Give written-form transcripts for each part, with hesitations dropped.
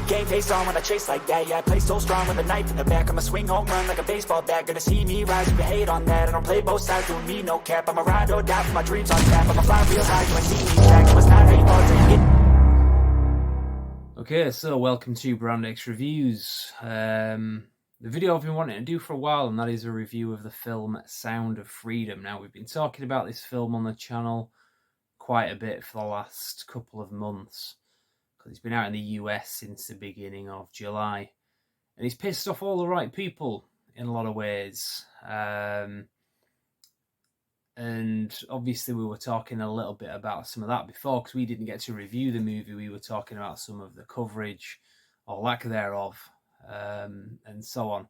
game face on when I chase like that. Yeah, I play so strong with a knife in the back. I'ma swing home run like a baseball bat. Gonna see me rise, you can hate on that. I don't play both sides, doing me no cap. I'ma ride or die for my dreams on tap. I'ma fly real high, you ain't seen these tracks. It was not how you fall till you get. Okay, so welcome to Brand X Reviews. The video I've been wanting to do for a while, and that is a review of the film Sound of Freedom. Now, we've been talking about this film on the channel quite a bit for the last couple of months, because it's been out in the US since the beginning of July. And it's pissed off all the right people in a lot of ways. And obviously we were talking a little bit about some of that before, because we didn't get to review the movie. We were talking about some of the coverage, or lack thereof, and so on.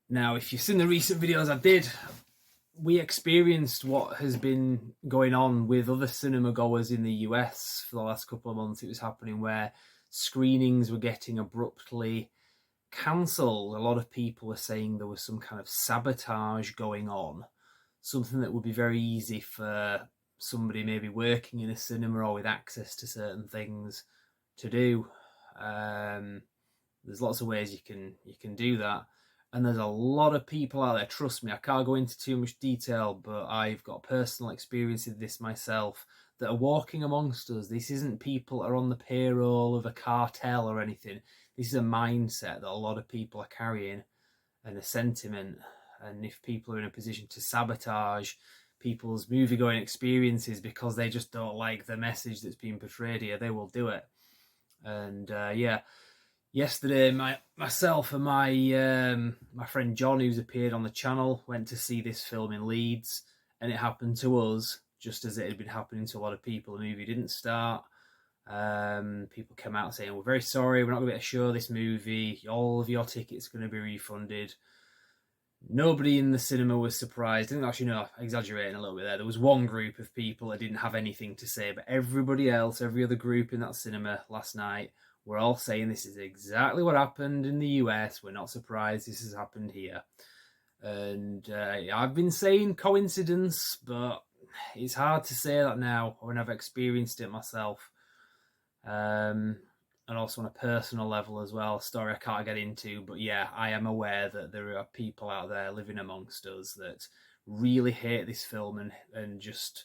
Now, if you've seen the recent videos I did, we experienced what has been going on with other cinema goers in the US for the last couple of months. It was happening where screenings were getting abruptly cancelled. A lot of people were saying there was some kind of sabotage going on, something that would be very easy for somebody maybe working in a cinema or with access to certain things to do. There's lots of ways you can do that, and there's a lot of people out there, trust me, I can't go into too much detail, but I've got personal experience of this myself, that are walking amongst us. This isn't people that are on the payroll of a cartel or anything. This is a mindset that a lot of people are carrying, and a sentiment. And if people are in a position to sabotage people's movie-going experiences because they just don't like the message that's being portrayed here, they will do it. And yesterday, myself and my friend John, who's appeared on the channel, went to see this film in Leeds, and it happened to us just as it had been happening to a lot of people. The movie didn't start. People came out saying, "We're very sorry, we're not going to be able to show this movie. All of your tickets are going to be refunded." Nobody in the cinema was surprised. I think, actually, no, exaggerating a little bit there. There was one group of people that didn't have anything to say, but everybody else, every other group in that cinema last night, were all saying this is exactly what happened in the US. We're not surprised this has happened here. And I've been saying coincidence, but it's hard to say that now when I've experienced it myself. And also on a personal level as well, a story I can't get into, but yeah, I am aware that there are people out there living amongst us that really hate this film and just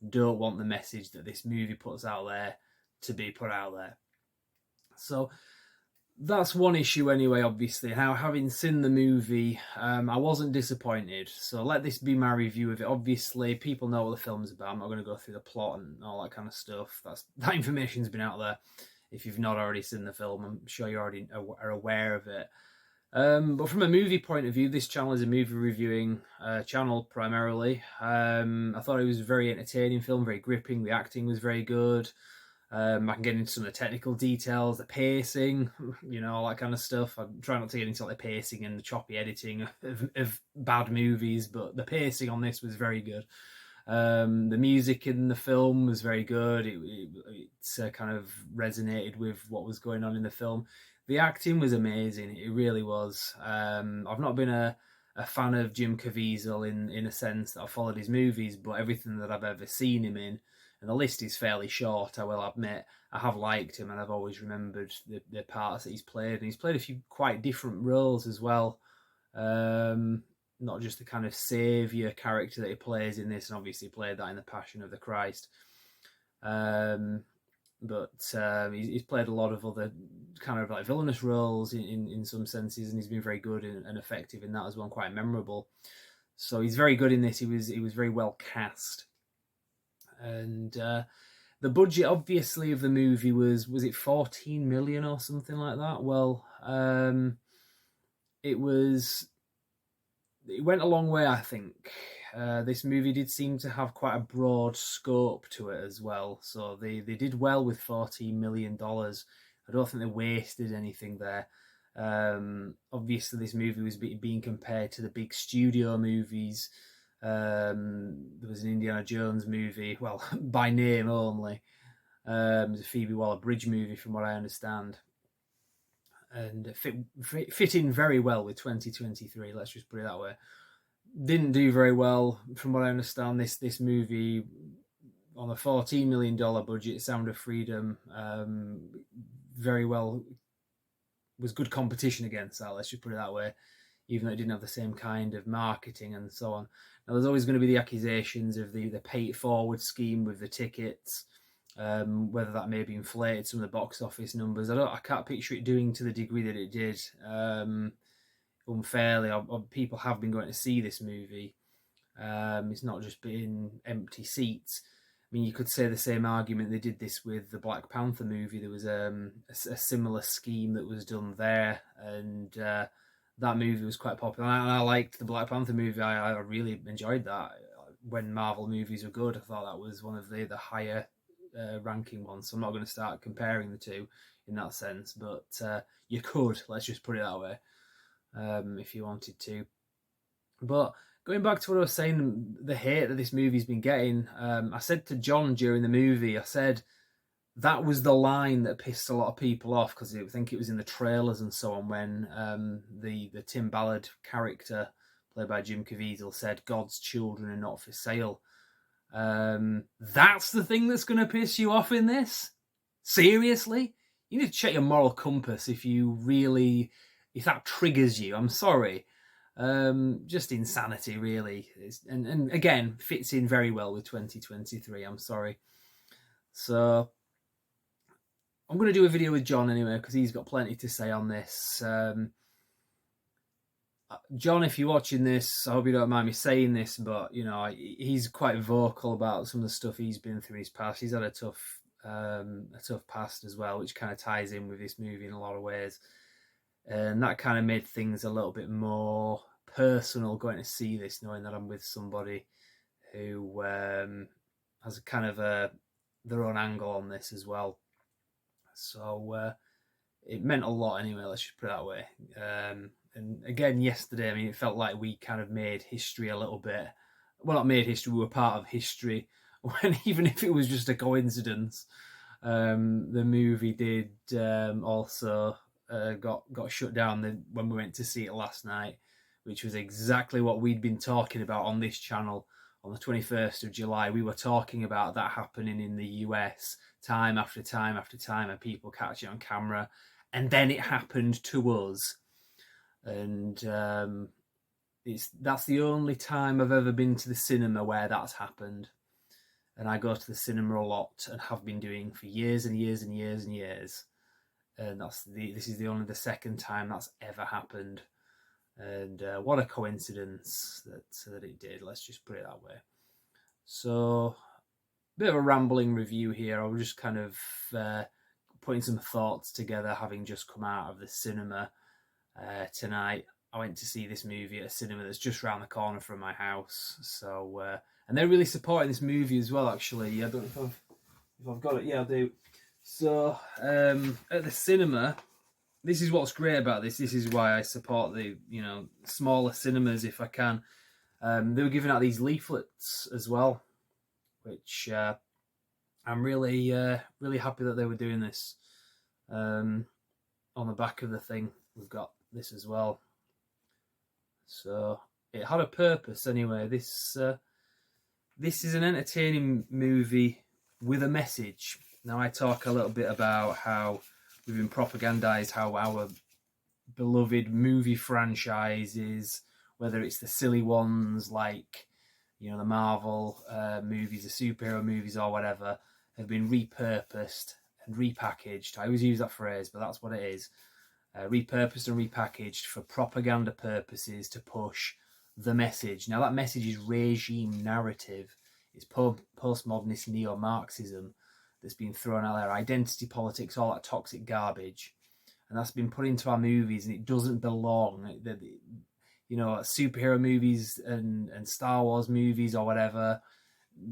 don't want the message that this movie puts out there to be put out there. So that's one issue anyway, obviously. Now, having seen the movie, I wasn't disappointed. So let this be my review of it. Obviously, people know what the film's about. I'm not going to go through the plot and all that kind of stuff. That information's been out there. If you've not already seen the film, I'm sure you already are aware of it. But from a movie point of view, this channel is a movie reviewing channel primarily. I thought it was a very entertaining film, very gripping. The acting was very good. I can get into some of the technical details, the pacing, all that kind of stuff. I try not to get into the pacing and the choppy editing of bad movies, but the pacing on this was very good. The music in the film was very good. It kind of resonated with what was going on in the film. The acting was amazing. It really was. I've not been a fan of Jim Caviezel in a sense that I've followed his movies, but everything that I've ever seen him in, and the list is fairly short, I will admit, I have liked him, and I've always remembered the parts that he's played. And he's played a few quite different roles as well. Not just the kind of saviour character that he plays in this, and obviously played that in The Passion of the Christ. But he's played a lot of other kind of like villainous roles in some senses, and he's been very good and effective in that as well, and quite memorable. So he's very good in this. He was very well cast. And the budget, obviously, of the movie was it 14 million or something like that? Well, it went a long way, I think. This movie did seem to have quite a broad scope to it as well. So they did well with $14 million. I don't think they wasted anything there. Obviously, this movie was being compared to the big studio movies. There was an Indiana Jones movie, well, by name only. It was a Phoebe Waller-Bridge movie, from what I understand. And it fit in very well with 2023, let's just put it that way. Didn't do very well, from what I understand. This movie, on a $14 million budget, Sound of Freedom, very well was good competition against that. Let's just put it that way. Even though it didn't have the same kind of marketing and so on. Now, there's always going to be the accusations of the pay it forward scheme with the tickets, whether that maybe inflated some of the box office numbers. I can't picture it doing to the degree that it did unfairly. People have been going to see this movie. It's not just been empty seats. I mean, you could say the same argument. They did this with the Black Panther movie. There was a similar scheme that was done there, and that movie was quite popular. And I liked the Black Panther movie. I really enjoyed that. When Marvel movies were good, I thought that was one of the higher ranking ones. So I'm not going to start comparing the two in that sense, but you could. Let's just put it that way, if you wanted to. But going back to what I was saying, the hate that this movie's been getting, I said to John during the movie, I said that was the line that pissed a lot of people off, because I think it was in the trailers and so on, when the Tim Ballard character, played by Jim Caviezel, said God's children are not for sale. That's the thing that's going to piss you off in this? Seriously? You need to check your moral compass if that triggers you. I'm sorry. Just insanity, really. And again, fits in very well with 2023. I'm sorry. So I'm going to do a video with John anyway, because he's got plenty to say on this. John, if you're watching this, I hope you don't mind me saying this, but he's quite vocal about some of the stuff he's been through in his past. He's had a tough past as well, which kind of ties in with this movie in a lot of ways. And that kind of made things a little bit more personal going to see this, knowing that I'm with somebody who has a kind of their own angle on this as well. So it meant a lot anyway, let's just put it that way. And again, yesterday, I mean, it felt like we kind of made history a little bit. Well, not made history, we were part of history. When even if it was just a coincidence, the movie did also got shut down when we went to see it last night, which was exactly what we'd been talking about on this channel on the 21st of July. We were talking about that happening in the US time after time after time, and people catch it on camera, and then it happened to us. And that's the only time I've ever been to the cinema where that's happened. And I go to the cinema a lot and have been doing for years and years and years and years. And this is only the second time that's ever happened. And what a coincidence that it did. Let's just put it that way. So, a bit of a rambling review here. I was just kind of putting some thoughts together, having just come out of the cinema tonight. I went to see this movie at a cinema that's just around the corner from my house. So, and they're really supporting this movie as well, actually. I don't know if I've got it. Yeah, I do. So, at the cinema, this is what's great about this. This is why I support the smaller cinemas if I can. They were giving out these leaflets as well, which I'm really happy that they were doing this. On the back of the thing, we've got this as well. So it had a purpose anyway. This is an entertaining movie with a message. Now, I talk a little bit about how we've been propagandized, how our beloved movie franchises, whether it's the silly ones like, the Marvel movies, the superhero movies or whatever, have been repurposed and repackaged. I always use that phrase, but that's what it is. Repurposed and repackaged for propaganda purposes to push the message. Now, that message is regime narrative. It's postmodernist neo-Marxism that's been thrown out there, identity politics, all that toxic garbage. And that's been put into our movies, and it doesn't belong. Superhero movies and Star Wars movies or whatever,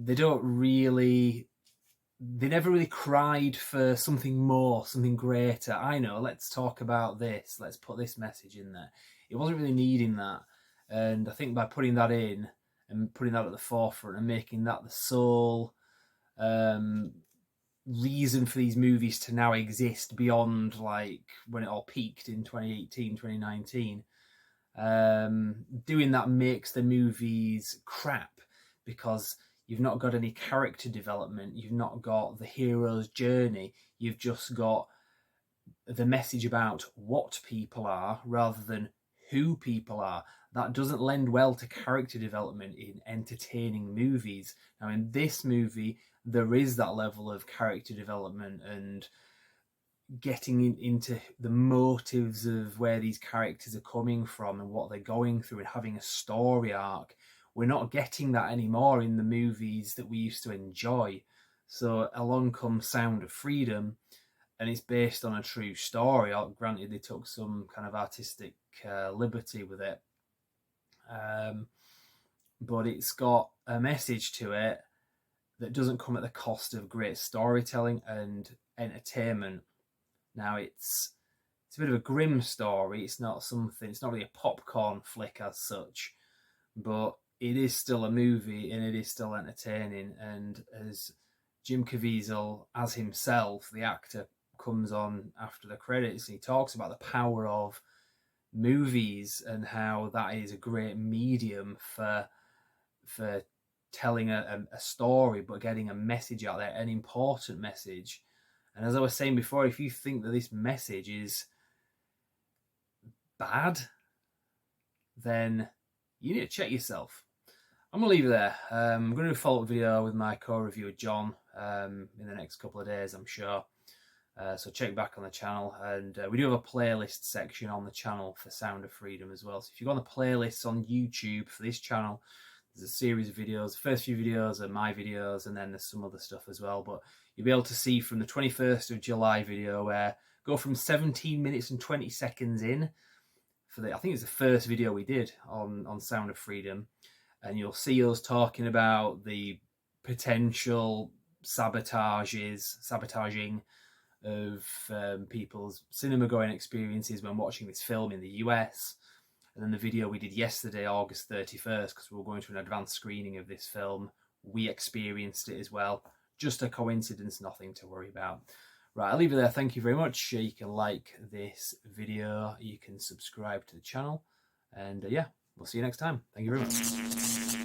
they never really cried for something more, something greater. I know, let's talk about this, let's put this message in there. It wasn't really needing that. And I think by putting that in and putting that at the forefront and making that the sole reason for these movies to now exist beyond like when it all peaked in 2018, 2019, doing that makes the movies crap, because you've not got any character development, you've not got the hero's journey, you've just got the message about what people are rather than who people are. That doesn't lend well to character development in entertaining movies. Now, in this movie, there is that level of character development and getting into the motives of where these characters are coming from and what they're going through and having a story arc. We're not getting that anymore in the movies that we used to enjoy. So along comes Sound of Freedom, and it's based on a true story. Granted, they took some kind of artistic liberty with it, but it's got a message to it that doesn't come at the cost of great storytelling and entertainment. Now, it's a bit of a grim story. It's not really a popcorn flick as such, but it is still a movie and it is still entertaining. And as Jim Caviezel, as himself, the actor, comes on after the credits, he talks about the power of movies and how that is a great medium for telling a story, but getting a message out there, an important message. And as I was saying before, if you think that this message is bad, then you need to check yourself. I'm going to leave it there. I'm going to do a follow-up video with my co-reviewer John in the next couple of days, I'm sure. So check back on the channel. And we do have a playlist section on the channel for Sound of Freedom as well. So if you go on the playlists on YouTube for this channel, there's a series of videos. The first few videos are my videos, and then there's some other stuff as well. But you'll be able to see from the 21st of July video where go from 17 minutes and 20 seconds in for I think it's the first video we did on Sound of Freedom. And you'll see us talking about the potential sabotaging of people's cinema going experiences when watching this film in the US. And then the video we did yesterday, August 31st, because we were going to an advanced screening of this film, we experienced it as well. Just a coincidence, nothing to worry about. Right, I'll leave it there. Thank you very much. You can like this video. You can subscribe to the channel. And yeah, we'll see you next time. Thank you very much.